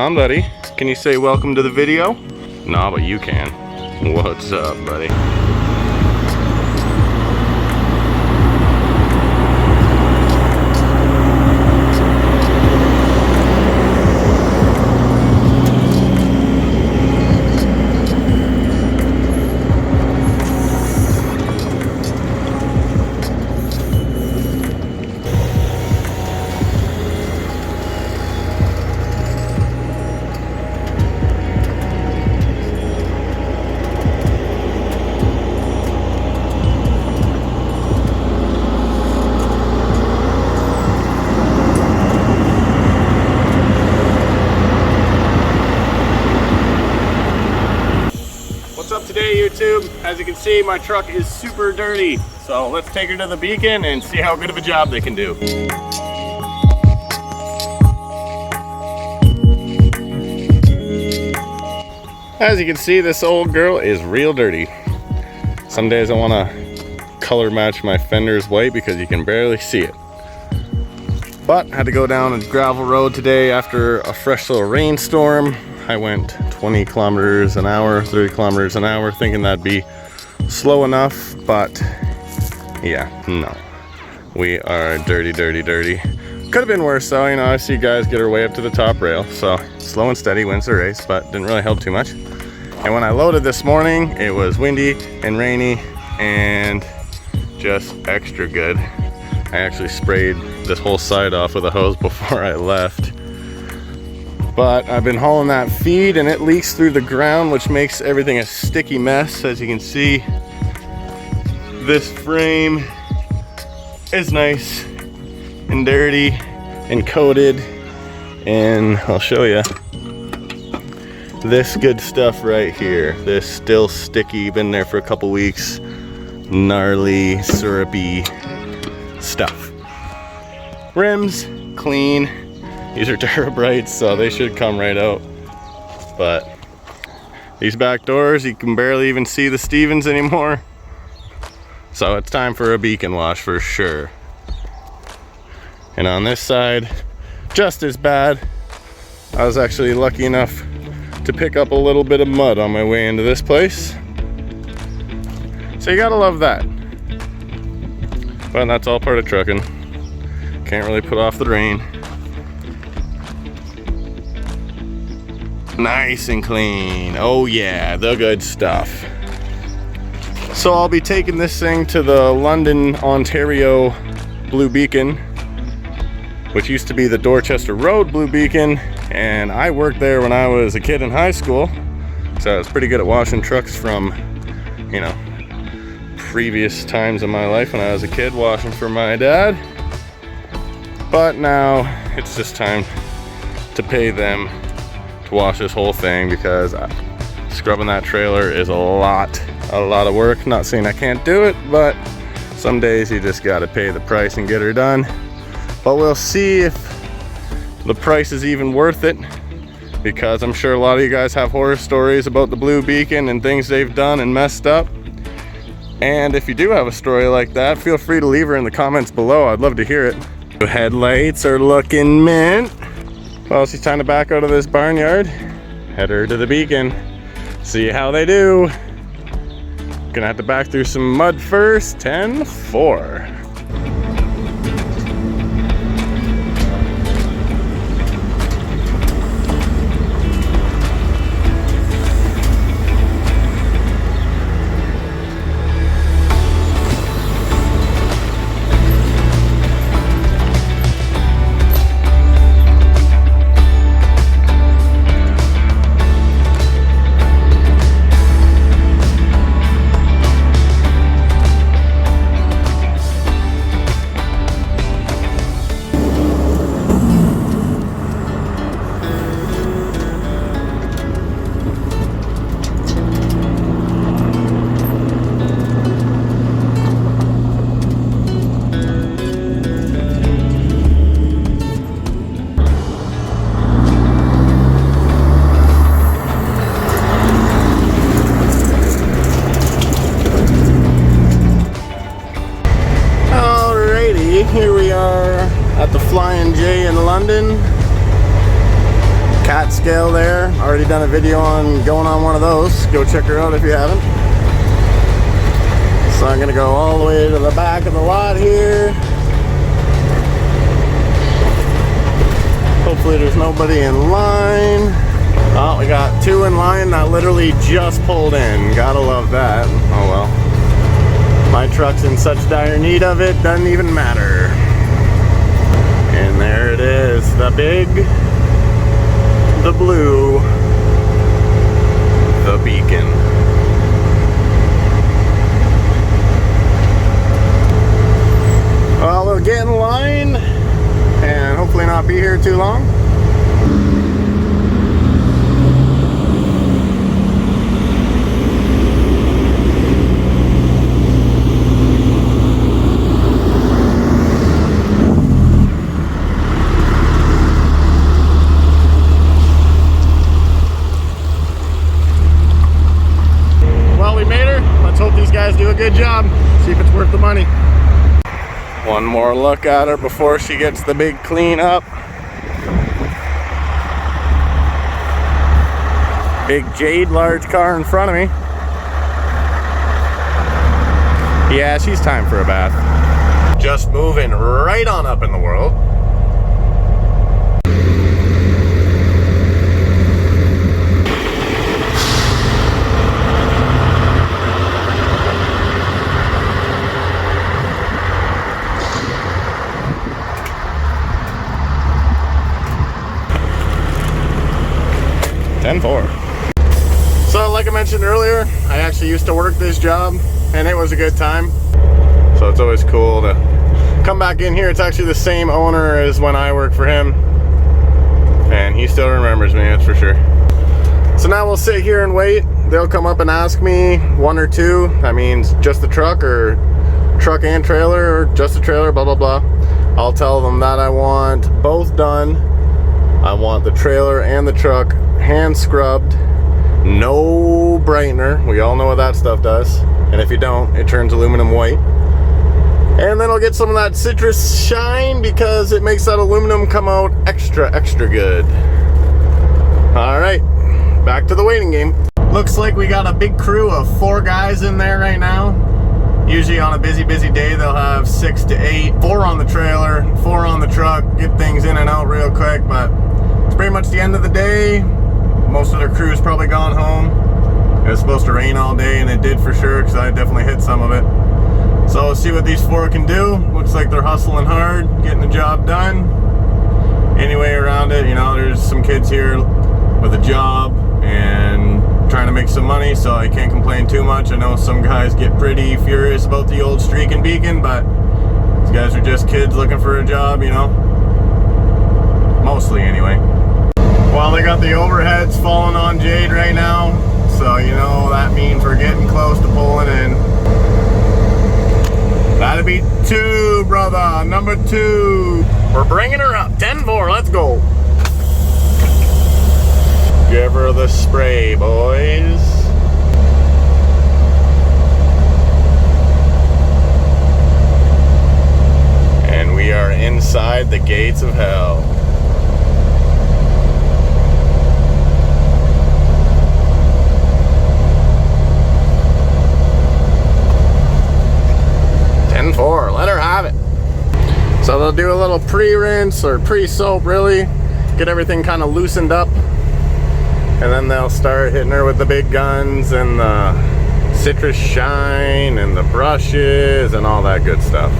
on, buddy? Can you say welcome to the video? Nah, but you can. What's up, buddy? YouTube. As you can see, my truck is super dirty, so let's take her to the beacon and see how good of a job they can do. As you can see, this old girl is real dirty. Some days I want to color match my fenders white because you can barely see it. But I had to go down a gravel road today after a fresh little rainstorm. I went 20 kilometers an hour, 30 kilometers an hour, thinking that'd be slow enough, but yeah, no. We are dirty, dirty, dirty. Could have been worse though, you know, I see guys get her way up to the top rail, so slow and steady wins the race, but didn't really help too much. And when I loaded this morning, it was windy and rainy and just extra good. I actually sprayed this whole side off with a hose before I left. But I've been hauling that feed and it leaks through the ground, which makes everything a sticky mess. As you can see, this frame is nice and dirty and coated. And I'll show you this good stuff right here. This still sticky, been there for a couple weeks. Gnarly, syrupy stuff. Rims, clean. These are Durabrites, so they should come right out. But these back doors, you can barely even see the Stevens anymore. So it's time for a beacon wash for sure. And on this side, just as bad. I was actually lucky enough to pick up a little bit of mud on my way into this place. So you gotta love that. But that's all part of trucking. Can't really put off the rain. Nice and clean. Oh yeah, the good stuff. So I'll be taking this thing to the London, Ontario Blue Beacon, which used to be the Dorchester Road Blue Beacon, and I worked there when I was a kid in high school, so I was pretty good at washing trucks from, you know, previous times in my life when I was a kid washing for my dad. But now it's just time to pay them to wash this whole thing, because scrubbing that trailer is a lot of work. Not saying I can't do it, but some days you just got to pay the price and get her done. But we'll see if the price is even worth it, because I'm sure a lot of you guys have horror stories about the Blue Beacon and things they've done and messed up. And if you do have a story like that, feel free to leave her in the comments below. I'd love to hear it. The headlights are looking mint. Well, it's time to back out of this barnyard, head her to the beacon, see how they do. Gonna have to back through some mud first. 10-4. Here we are at the Flying J in London. cat scale there. Already done a video on going on one of those. Go check her out if you haven't. So I'm gonna go all the way to the back of the lot here. Hopefully there's nobody in line. Oh, we got 2 in line that literally just pulled in. Gotta love that. Oh well. My truck's in such dire need of it, doesn't even matter. And there it is, the big, the blue, the Beacon. Well, we'll get in line and hopefully not be here too long. Do a good job, see if it's worth the money. One more look at her before she gets the big clean up. Big Jade, large car in front of me. Yeah, she's time for a bath. Just moving right on up in the world. So like I mentioned earlier, I actually used to work this job and it was a good time. So it's always cool to come back in here. It's actually the same owner as when I worked for him. And he still remembers me, that's for sure. So now we'll sit here and wait. They'll come up and ask me 1 or 2. That means just the truck or truck and trailer or just the trailer, blah, blah, blah. I'll tell them that I want both done. I want the trailer and the truck hand scrubbed, no brightener. We all know what that stuff does. And if you don't, it turns aluminum white. And then I'll get some of that citrus shine because it makes that aluminum come out extra, extra good. All right, back to the waiting game. Looks like we got a big crew of 4 guys in there right now. Usually on a busy day, they'll have 6 to 8, 4 on the trailer, 4 on the truck, get things in and out real quick, but it's pretty much the end of the day. Most of their crew's probably gone home. It was supposed to rain all day, and it did for sure, because I definitely hit some of it. So we'll see what these 4 can do. Looks like they're hustling hard, getting the job done. Anyway, around it, you know, there's some kids here with a job and trying to make some money, so I can't complain too much. I know some guys get pretty furious about the old streak and beacon, but these guys are just kids looking for a job, you know. Mostly, anyway. Well, they got the overheads falling on Jade right now, so you know that means we're getting close to pulling in. That'll be 2, brother, number 2. We're bringing her up, 10-4, let's go. Give her the spray, boys. And we are inside the gates of hell. Let her have it. So they'll do a little pre-rinse or pre-soap, really, get everything kind of loosened up, and then they'll start hitting her with the big guns and the citrus shine and the brushes and all that good stuff.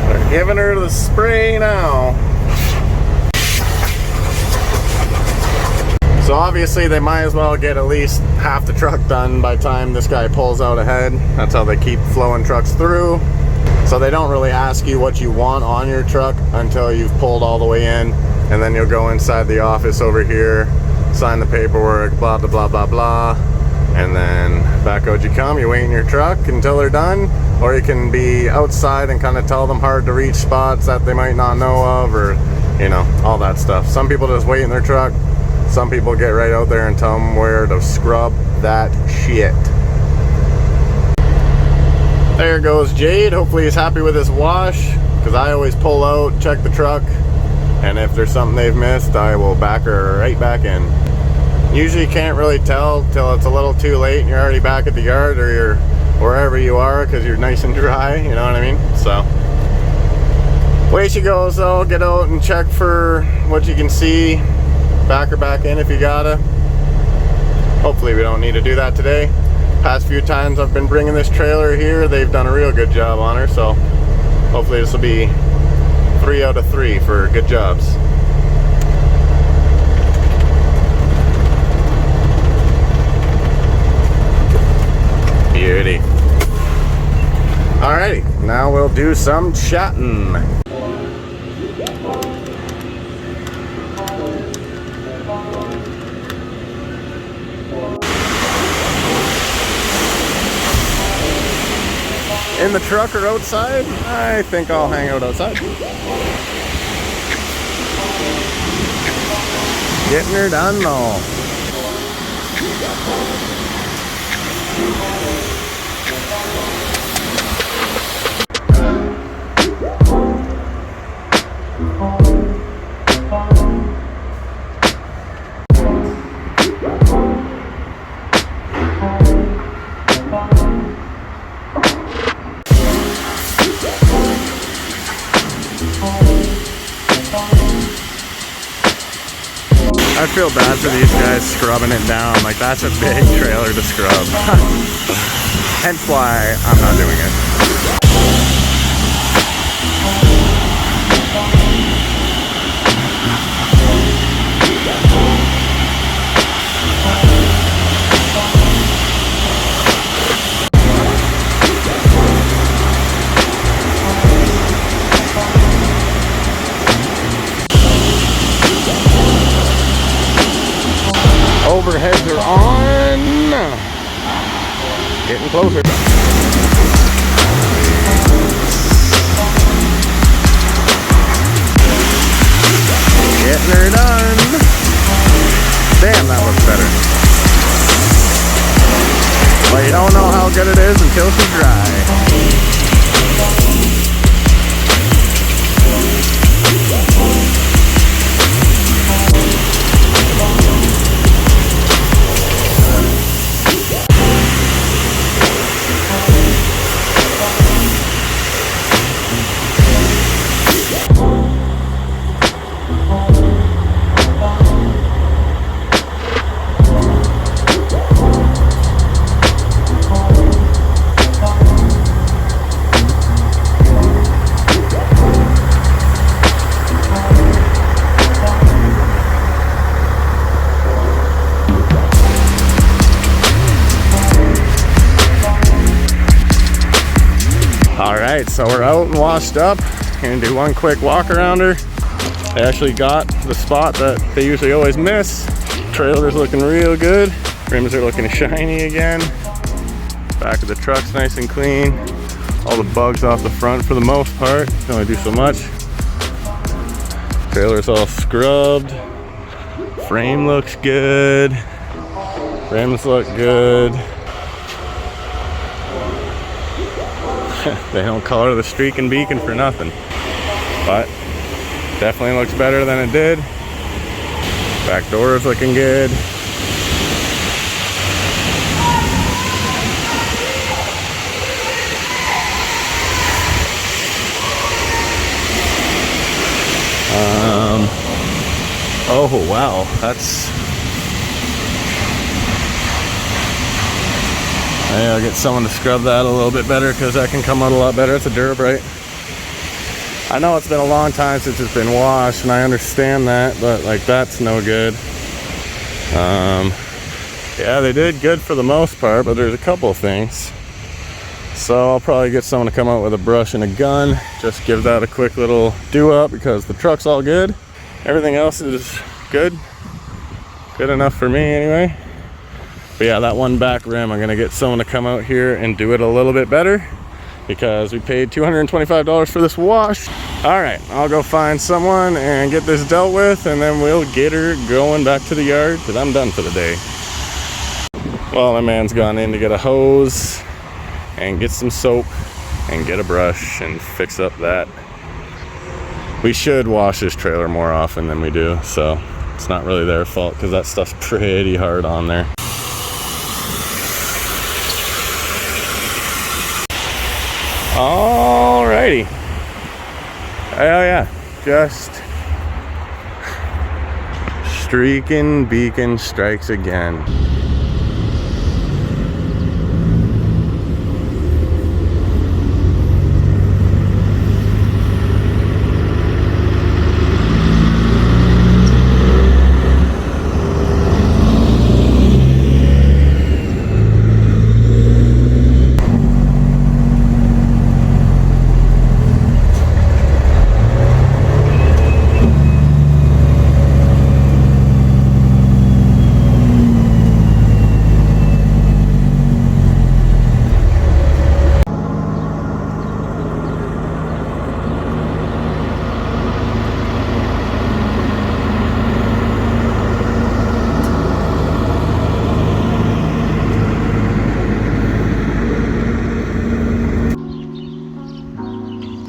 They're giving her the spray now. So obviously they might as well get at least half the truck done by the time this guy pulls out ahead. That's how they keep flowing trucks through. So they don't really ask you what you want on your truck until you've pulled all the way in, and then you'll go inside the office over here, sign the paperwork, blah, blah, blah, blah, blah, and then back out you come. You wait in your truck until they're done, or you can be outside and kind of tell them hard to reach spots that they might not know of, or, you know, all that stuff. Some people just wait in their truck. Some people get right out there and tell them where to scrub that shit. There goes Jade. Hopefully he's happy with his wash, because I always pull out, check the truck, and if there's something they've missed, I will back her right back in. Usually you can't really tell till it's a little too late and you're already back at the yard, or you're wherever you are because you're nice and dry, you know what I mean? So way she goes though. Get out and check for what you can see, back her back in if you gotta. Hopefully we don't need to do that today. Past few times I've been bringing this trailer here, they've done a real good job on her, so hopefully this will be 3 out of 3 for good jobs. Beauty. Alrighty, now we'll do some chatting. In the truck or outside? I think I'll hang out outside. Getting her done though. I feel bad for these guys scrubbing it down. Like, that's a big trailer to scrub. Hence why I'm not doing it. Overheads are on. Getting closer. Getting her done. Damn, that looks better. Well, you don't know how good it is until she's dry. Alright, so we're out and washed up. Gonna do one quick walk around her. I actually got the spot that they usually always miss. Trailer's looking real good. Rims are looking shiny again. Back of the truck's nice and clean. All the bugs off the front for the most part. Can only do so much. Trailer's all scrubbed. Frame looks good. Rims look good. They don't call her the streaking beacon for nothing, but definitely looks better than it did. Back door is looking good. Oh wow, that's. I'll get someone to scrub that a little bit better because that can come out a lot better. It's a Durabrite. I know it's been a long time since it's been washed, and I understand that, but like that's no good. Yeah, they did good for the most part, but there's a couple of things. So I'll probably get someone to come out with a brush and a gun. Just give that a quick little do up because the truck's all good. Everything else is good. Good enough for me anyway. But yeah, that one back rim, I'm gonna get someone to come out here and do it a little bit better because we paid $225 for this wash. All right, I'll go find someone and get this dealt with, and then we'll get her going back to the yard because I'm done for the day. Well, my man's gone in to get a hose and get some soap and get a brush and fix up that. We should wash this trailer more often than we do, so it's not really their fault because that stuff's pretty hard on there. Alrighty. Oh yeah, just streaking beacon strikes again.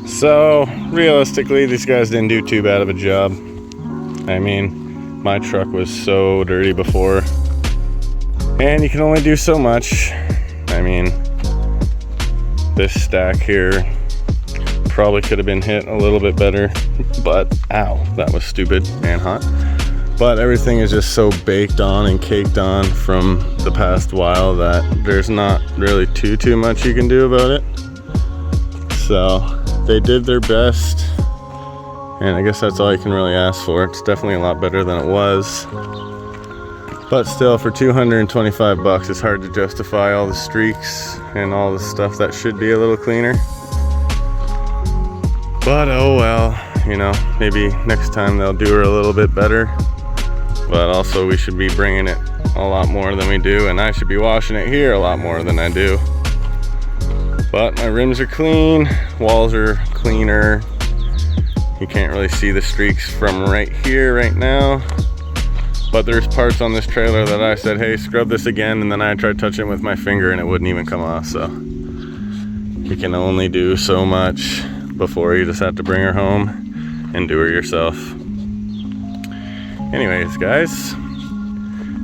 So realistically, these guys didn't do too bad of a job. I mean, my truck was so dirty before, and you can only do so much. I mean, this stack here probably could have been hit a little bit better, but ow, that was stupid and hot. But everything is just so baked on and caked on from the past while that there's not really too much you can do about it. So they did their best, and I guess that's all you can really ask for. It's definitely a lot better than it was, but still, for 225 bucks, it's hard to justify all the streaks and all the stuff that should be a little cleaner. But oh well, you know, maybe next time they'll do her a little bit better. But also, we should be bringing it a lot more than we do, and I should be washing it here a lot more than I do. But my rims are clean, walls are cleaner. You can't really see the streaks from right here right now. But there's parts on this trailer that I said, hey, scrub this again, and then I tried touching it with my finger and it wouldn't even come off. So you can only do so much before you just have to bring her home and do her yourself. Anyways, guys,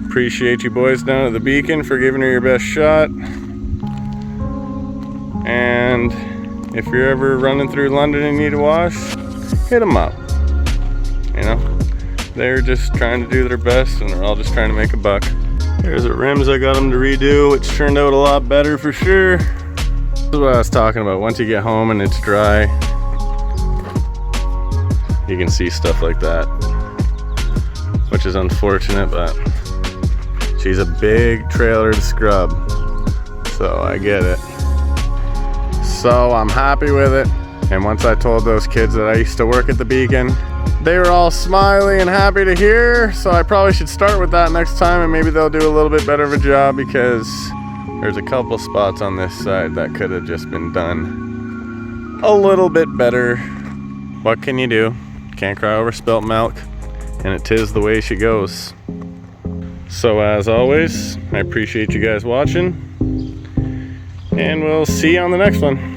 appreciate you boys down at the Beacon for giving her your best shot. And if you're ever running through London and need a wash, hit them up. You know, they're just trying to do their best, and they're all just trying to make a buck. Here's the rims I got them to redo, which turned out a lot better for sure. This is what I was talking about. Once you get home and it's dry, you can see stuff like that, which is unfortunate, but she's a big trailer to scrub, so I get it. So I'm happy with it. And once I told those kids that I used to work at the Beacon, they were all smiley and happy to hear. So I probably should start with that next time, and maybe they'll do a little bit better of a job, because there's a couple spots on this side that could have just been done a little bit better. What can you do? Can't cry over spilt milk, and it is the way she goes. So as always, I appreciate you guys watching, and we'll see you on the next one.